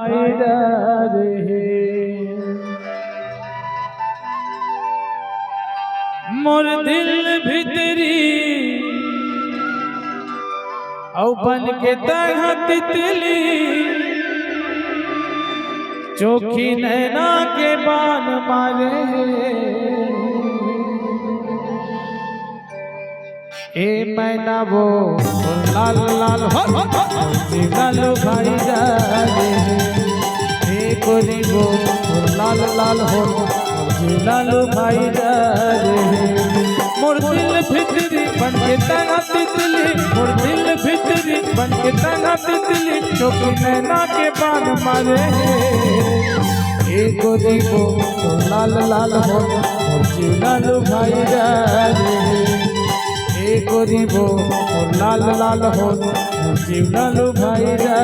भाईरा रे मोर दिल भीतरी औपन के तरह तितली चोखी नैना के बान मारे ए मैना वो लाल लाल हो लाल भाई रे ए गोरी वो लाल लाल हो लाल भाई रे मोर दिल भितरी बन के तना तितली मोर दिल भितरी बन के तना तितली चोखी नैना के बान मारे ए गोरी वो लाल लाल हो लाल भाई रे ए गोरी वो लाल लाल हो लाल भाई रे